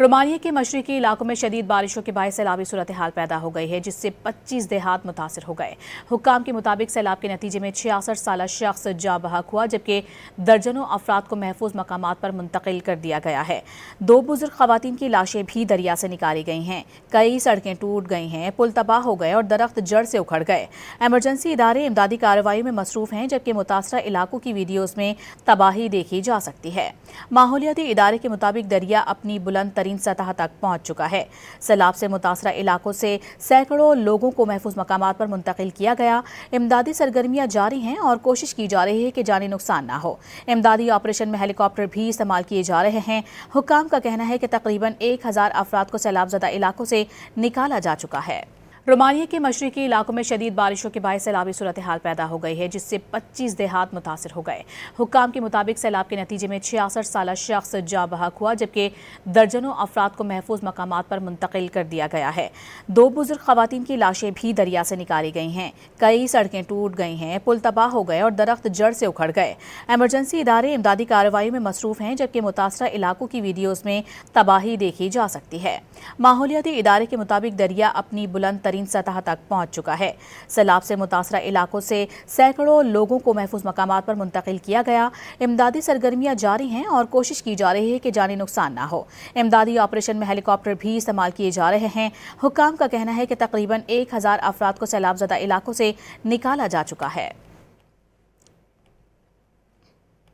Romania के मशरकी इलाकों में शदीद बारिशों के बायस सैलाबी सूरत हाल पैदा हो गई है, जिससे 25 देहात मुतासर हो गए। हुक्काम के मुताबिक सैलाब के नतीजे में 66 साला शख्स जाँ बहक हुआ, जबकि दर्जनों अफराद को महफूज मकामात पर मुंतकिल कर दिया गया है। 2 बुजुर्ग खवातीन की लाशें भी दरिया से निकाली गई हैं। कई सड़कें टूट गई हैं, पुल तबाह हो गए और दरख्त जड़ से उखड़ गए। एमरजेंसी इदारे इमदादी कार्रवाई में मसरूफ हैं, जबकि मुतासरा इलाकों की वीडियोज़ में तबाही देखी जा सकती है। माहौलियाती इदारे के मुताबिक दरिया अपनी बुलंद तरीन सतह तक पहुंच चुका है। सैलाब से मुतासरा इलाकों से सैकड़ों लोगों को महफूज मकामात पर मुंतकिल किया गया। इमदादी सरगर्मियां जारी हैं और कोशिश की जा रही है कि जानी नुकसान ना हो। इमदादी ऑपरेशन में हेलीकॉप्टर भी इस्तेमाल किए जा रहे हैं। हुक्काम का कहना है कि तकरीबन 1000 अफराद को सैलाबज़दा इलाकों से निकाला जा चुका है। रोमानिया के मशरकी इलाकों में शदीद बारिशों के बायस सैलाबी सूरत हाल पैदा हो गई है, जिससे 25 देहात मुतासर हो गए। हुक्काम के मुताबिक सैलाब के नतीजे में 66 साला शख्स जाँ बहक हुआ, जबकि दर्जनों अफराद को महफूज मकामात पर मुंतकिल कर दिया गया है। 2 बुजुर्ग खवातीन की लाशें भी दरिया से निकाली गई हैं। कई सड़कें टूट गई हैं, पुल तबाह हो गए और दरख्त जड़ से उखड़ गए। एमरजेंसी इदारे इमदादी कार्रवाई में मसरूफ हैं, जबकि मुतासरा इलाकों की वीडियोज़ में तबाही देखी जा सकती है। माहौलियाती इदारे के मुताबिक दरिया अपनी बुलंद तरीन सतह तक पहुंच चुका है। सैलाब से मुतासरा इलाकों से सैकड़ों लोगों को महफूज मकामात पर मुंतकिल किया गया। इमदादी सरगर्मियां जारी हैं और कोशिश की जा रही है कि जानी नुकसान ना हो। इमदादी ऑपरेशन में हेलीकॉप्टर भी इस्तेमाल किए जा रहे हैं। हुक्काम का कहना है कि तकरीबन 1000 अफराद को सैलाबज़दा इलाकों से निकाला जा चुका है।